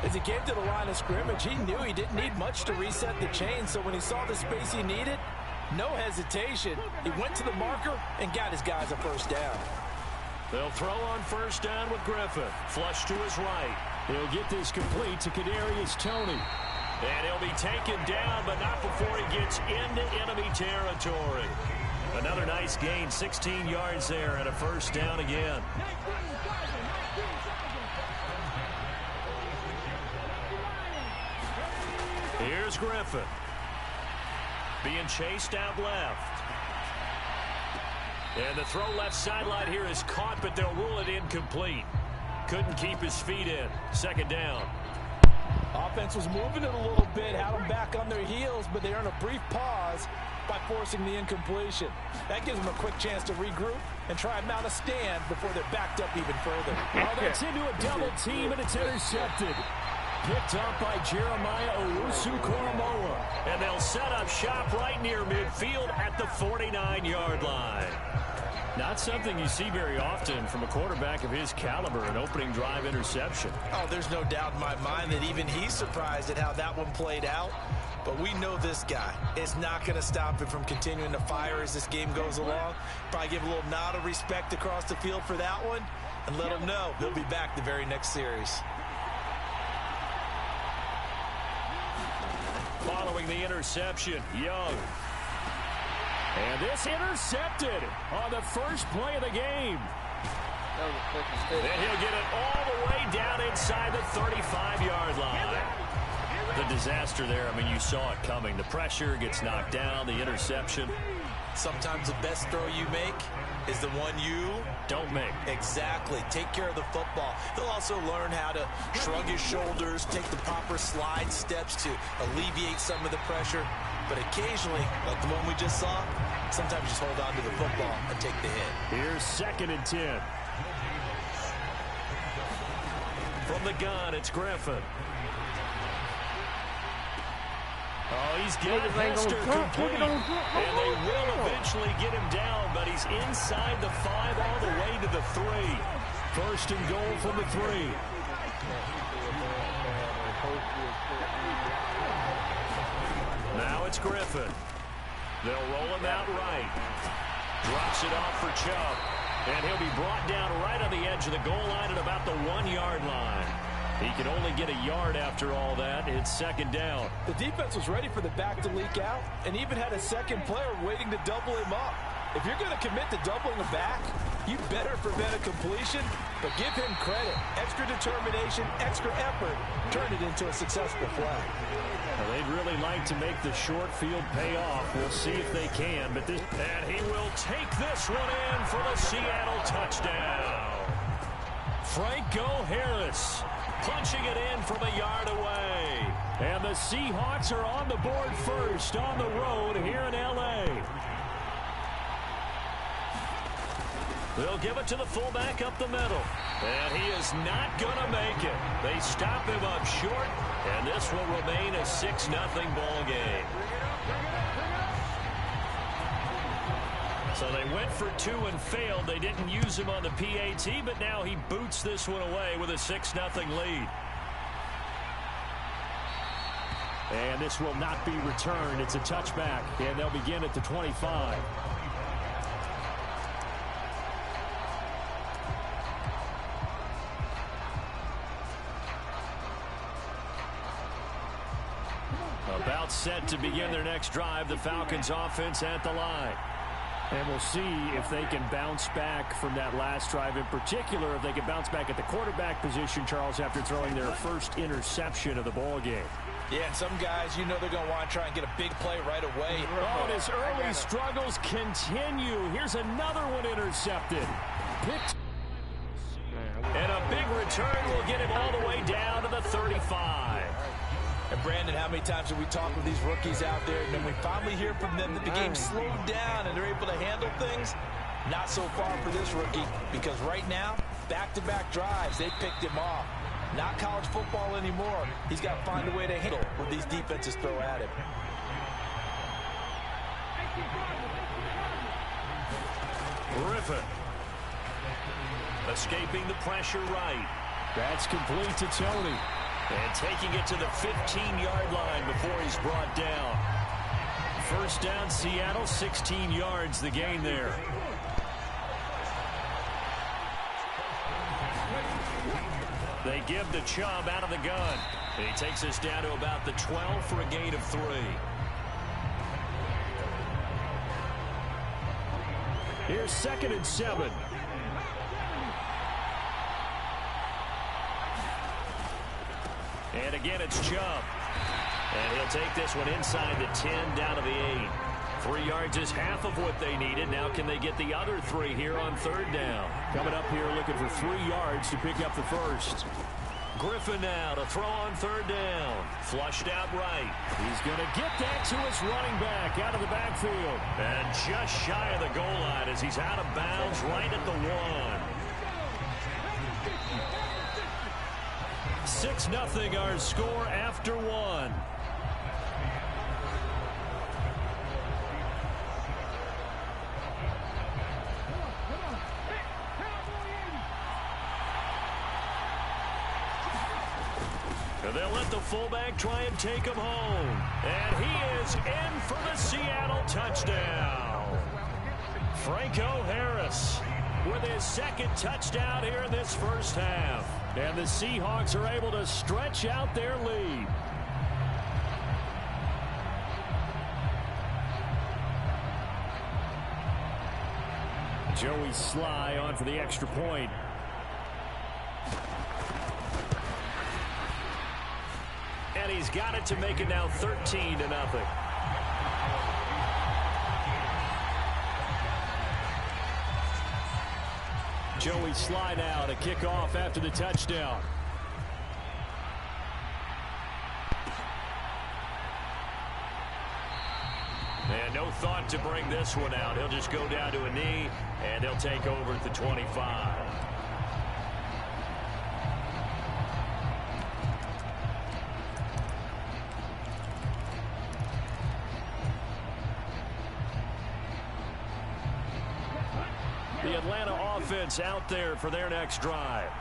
As he came to the line of scrimmage, he knew he didn't need much to reset the chain. So when he saw the space he needed, no hesitation. He went to the marker and got his guys a first down. They'll throw on first down with Griffin. Flush to his right. He'll get this complete to Kadarius Toney. And he'll be taken down, but not before he gets into enemy territory. Another nice gain, 16 yards there, and a first down again. Here's Griffin. Being chased out left. And the throw left sideline here is caught, but they'll rule it incomplete. Couldn't keep his feet in. Second down. Offense was moving it a little bit, had them back on their heels, but they earned a brief pause by forcing the incompletion. That gives them a quick chance to regroup and try and mount a stand before they're backed up even further. Oh, that's into a double team, and it's intercepted. Picked up by Jeremiah Owusu-Koramoah. And they'll set up shop right near midfield at the 49-yard line. Not something you see very often from a quarterback of his caliber, an opening drive interception. Oh, there's no doubt in my mind that even he's surprised at how that one played out. But we know this guy is not going to stop him from continuing to fire as this game goes along. Probably give a little nod of respect across the field for that one and let him know he'll be back the very next series. Following the interception, Young. And this intercepted on the first play of the game. Then he'll get it all the way down inside the 35-yard line. The disaster there, I mean, you saw it coming. The pressure gets knocked down, the interception. Sometimes the best throw you make is the one you don't make. Exactly. Take care of the football. He'll also learn how to shrug his shoulders, take the proper slide steps to alleviate some of the pressure. But occasionally, like the one we just saw, sometimes just hold on to the football and take the hit. Here's 2nd and 10. From the gun, it's Griffin. Oh, he's got Hester complete. And they will eventually get him down, but he's inside the 5 all the way to the 3. First and goal from the 3. Now it's Griffin. They'll roll him out right. Drops it off for Chubb. And he'll be brought down right on the edge of the goal line at about the 1-yard line. He could only get a yard after all that. It's second down. The defense was ready for the back to leak out and even had a second player waiting to double him up. If you're going to commit to doubling a back, you better prevent a completion, but give him credit. Extra determination, extra effort, turned it into a successful play. Well, they'd really like to make the short field pay off. We'll see if they can. But this, and he will take this one in for the Seattle touchdown. Franco Harris punching it in from a yard away. And the Seahawks are on the board first on the road here in L.A. They'll give it to the fullback up the middle. And he is not going to make it. They stop him up short, and this will remain a 6-0 ball game. So they went for 2 and failed. They didn't use him on the PAT, but now he boots this one away with a 6-0 lead. And this will not be returned. It's a touchback, and they'll begin at the 25. About set to begin their next drive, the Falcons offense at the line. And we'll see if they can bounce back from that last drive, in particular if they can bounce back at the quarterback position, Charles, after throwing their first interception of the ball game. Yeah, and some guys, you know they're going to want to try and get a big play right away. Oh, and his early struggles continue. Here's another one intercepted. Picked. And a big return will get him all the way down to the 35. And Brandon, how many times have we talked with these rookies out there, and then we finally hear from them that the game slowed down and they're able to handle things? Not so far for this rookie, because right now, back-to-back drives, they picked him off. Not college football anymore. He's got to find a way to handle what these defenses throw at him. Griffin escaping the pressure right. That's complete to Tony. And taking it to the 15-yard line before he's brought down. First down, Seattle, 16 yards, the gain there. They give to Chubb out of the gun. And he takes us down to about the 12 for a gain of 3. Here's 2nd and 7. And again, it's Chubb. And he'll take this one inside the 10, down to the 8. 3 yards is half of what they needed. Now can they get the other 3 here on 3rd down? Coming up here looking for 3 yards to pick up the first. Griffin now to throw on 3rd down. Flushed out right. He's going to get that to his running back out of the backfield. And just shy of the goal line as he's out of bounds right at the 1. 6-0 our score after 1. They'll let the fullback try and take him home. And he is in for the Seattle touchdown. Franco Harris with his 2nd touchdown here in this first half. And the Seahawks are able to stretch out their lead. Joey Sly on for the extra point. And he's got it to make it now 13-0. Joey Sly now to kick off after the touchdown. And no thought to bring this one out. He'll just go down to a knee, and he'll take over at the 25. The Atlanta offense out there for their next drive.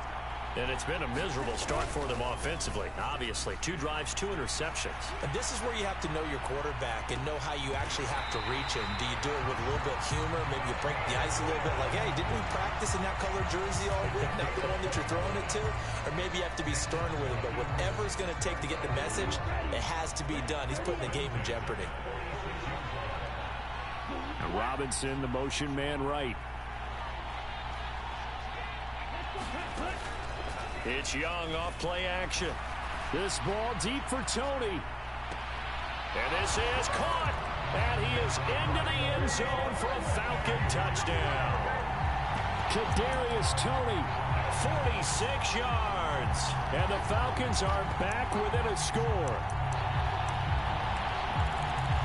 And it's been a miserable start for them offensively. Obviously, 2 drives, 2 interceptions. And this is where you have to know your quarterback and know how you actually have to reach him. Do you do it with a little bit of humor? Maybe you break the ice a little bit like, hey, didn't we practice in that color jersey all week? Not the one that you're throwing it to? Or maybe you have to be stern with him. But whatever it's going to take to get the message, it has to be done. He's putting the game in jeopardy. Robinson, the motion man right. It's Young off play action. This ball deep for Tony. And this is caught. And he is into the end zone for a Falcon touchdown. Kadarius Toney 46 yards. And the Falcons are back within a score.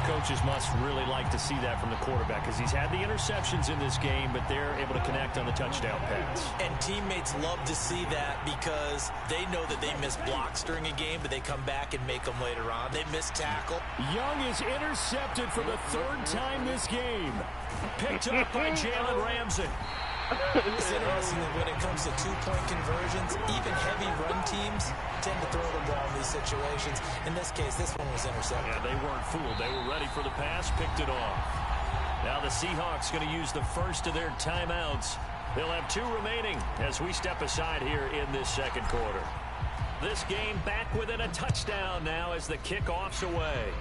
Coaches must really like to see that from the quarterback because he's had the interceptions in this game, but they're able to connect on the touchdown pass. And teammates love to see that because they know that they miss blocks during a game, but they come back and make them later on. They miss tackle. Young is intercepted for the third time this game. Picked up by Jalen Ramsey. It's interesting that when it comes to two-point conversions, even heavy run teams tend to throw the ball in these situations. In this case, this one was intercepted. Yeah, they weren't fooled. They were ready for the pass, picked it off. Now the Seahawks going to use the first of their timeouts. They'll have 2 remaining as we step aside here in this second quarter. This game back within a touchdown now as the kickoff's away.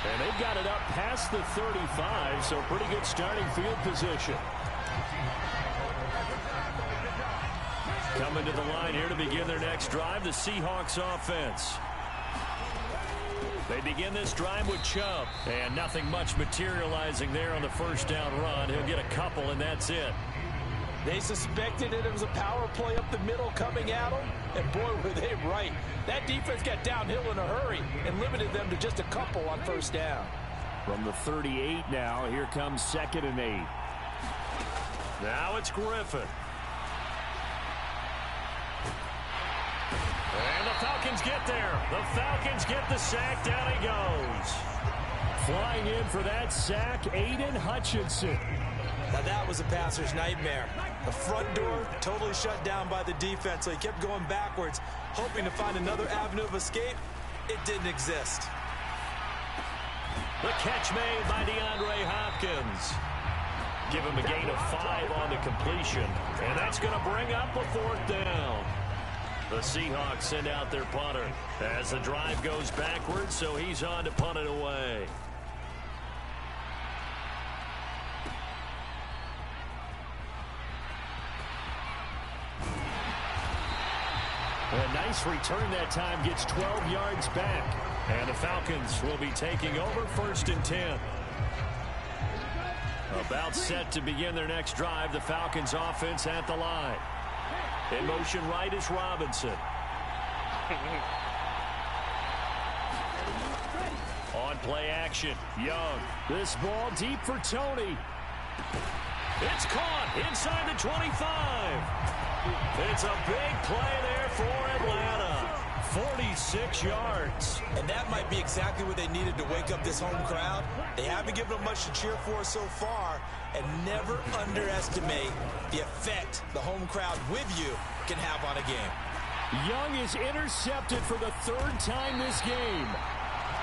And they've got it up past the 35, so pretty good starting field position. Coming to the line here to begin their next drive, the Seahawks offense. They begin this drive with Chubb, and nothing much materializing there on the first down run. He'll get a couple, and that's it. They suspected it was a power play up the middle coming at them, and boy, were they right. That defense got downhill in a hurry and limited them to just a couple on first down. From the 38 now, here comes 2nd and 8. Now it's Griffin. And the Falcons get there. The Falcons get the sack. Down he goes. Flying in for that sack, Aiden Hutchinson. Now that was a passer's nightmare. The front door totally shut down by the defense, so he kept going backwards, hoping to find another avenue of escape. It didn't exist. The catch made by DeAndre Hopkins. Give him a gain of 5 on the completion, and that's going to bring up a 4th down. The Seahawks send out their punter as the drive goes backwards, so he's on to punt it away. A nice return that time, gets 12 yards back. And the Falcons will be taking over 1st and 10. About set to begin their next drive, the Falcons offense at the line. In motion right is Robinson. On play action, Young. This ball deep for Tony. It's caught inside the 25. It's a big play there for Atlanta. 46 yards. And that might be exactly what they needed to wake up this home crowd. They haven't given them much to cheer for so far, and never underestimate the effect the home crowd with you can have on a game. Young is intercepted for the 3rd time this game.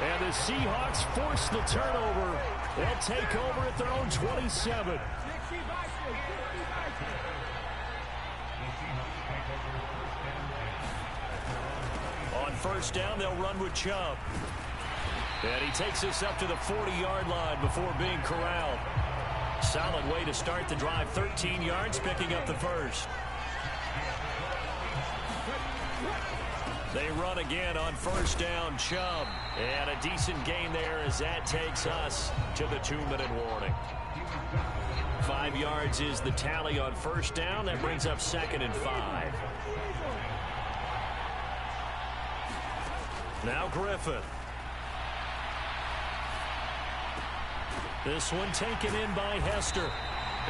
And the Seahawks force the turnover. They'll take over at their own 27. On first down, they'll run with Chubb. And he takes us up to the 40-yard line before being corralled. Solid way to start the drive. 13 yards, picking up the first. They run again on first down, Chubb. And a decent gain there as that takes us to the 2-minute warning. 5 yards is the tally on first down. That brings up 2nd and 5. Now Griffin. This one taken in by Hester.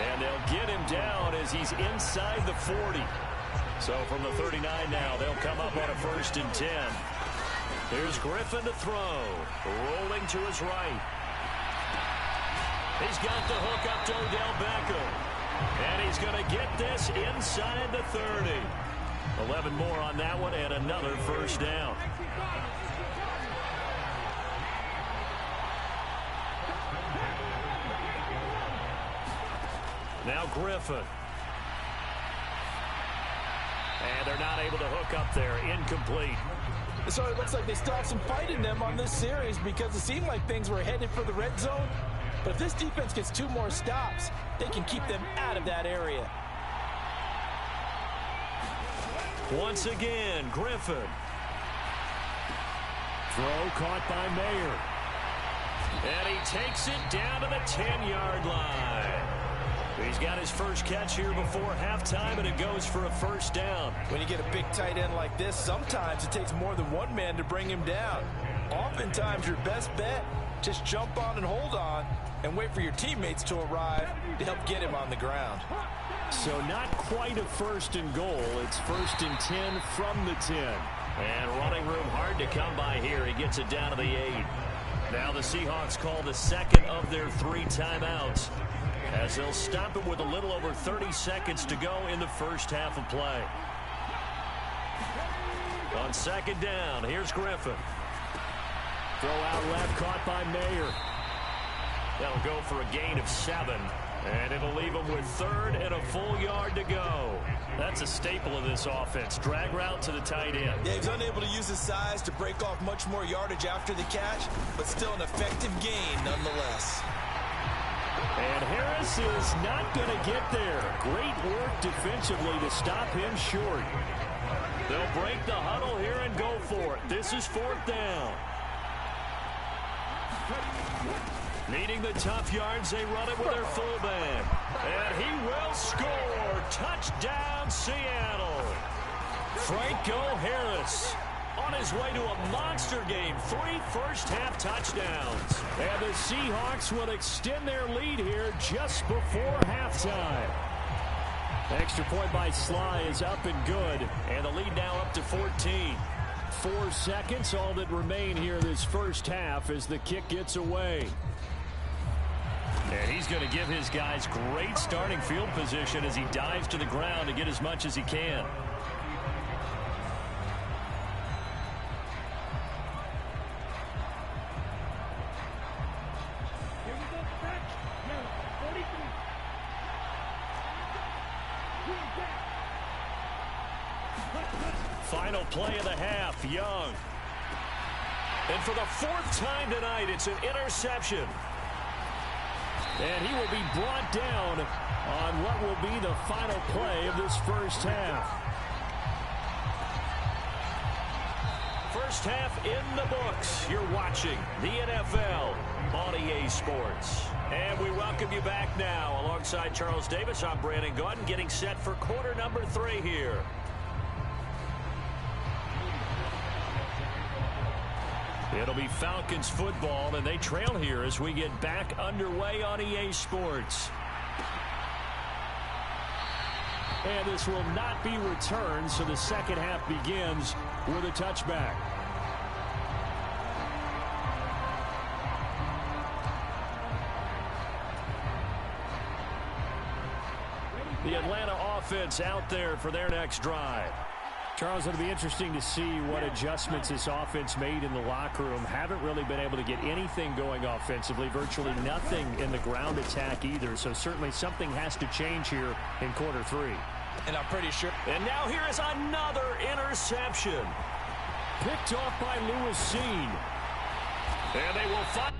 And they'll get him down as he's inside the 40. So from the 39 now, they'll come up on a 1st and 10. Here's Griffin to throw. Rolling to his right. He's got the hook up to Odell Beckham. And he's going to get this inside the 30. 11 more on that one and another 1st down. Now Griffin. And they're not able to hook up there. Incomplete. So it looks like they still have some fight in them on this series because it seemed like things were headed for the red zone. But if this defense gets 2 more stops, they can keep them out of that area. Once again, Griffin. Throw caught by Mayer. And he takes it down to the 10-yard line. He's got his first catch here before halftime, and it goes for a first down. When you get a big tight end like this, sometimes it takes more than one man to bring him down. Oftentimes, your best bet, just jump on and hold on and wait for your teammates to arrive to help get him on the ground. So not quite a first and goal. It's 1st and 10 from the 10. And running room hard to come by here. He gets it down to the 8. Now the Seahawks call the second of their 3 timeouts, as they'll stop it with a little over 30 seconds to go in the first half of play. On second down, here's Griffin. Throw out left, caught by Mayer. That'll go for a gain of 7. And it'll leave him with 3rd and a full yard to go. That's a staple of this offense. Drag route to the tight end. Yeah, he's unable to use his size to break off much more yardage after the catch, but still an effective gain nonetheless. And Harris is not going to get there. Great work defensively to stop him short. They'll break the huddle here and go for it. This is 4th down. Needing the tough yards, they run it with their fullback. And he will score. Touchdown, Seattle. Franco Harris on his way to a monster game. 3 first-half touchdowns. And the Seahawks will extend their lead here just before halftime. Extra point by Sly is up and good. And the lead now up to 14. 4 seconds, all that remain here this first half as the kick gets away. And he's going to give his guys great starting field position as he dives to the ground to get as much as he can. Final play of the half, Young. And for the 4th time tonight, it's an interception. And he will be brought down on what will be the final play of this first half. First half in the books. You're watching the NFL on EA Sports. And we welcome you back now. Alongside Charles Davis, I'm Brandon Gaudin, getting set for quarter number 3 here. It'll be Falcons football, and they trail here as we get back underway on EA Sports. And this will not be returned, so the second half begins with a touchback. The Atlanta offense out there for their next drive. Charles, it'll be interesting to see what adjustments this offense made in the locker room. Haven't really been able to get anything going offensively, virtually nothing in the ground attack either. So certainly something has to change here in quarter 3. And I'm pretty sure. And now here is another interception. Picked off by Lewis Seen. And they will find.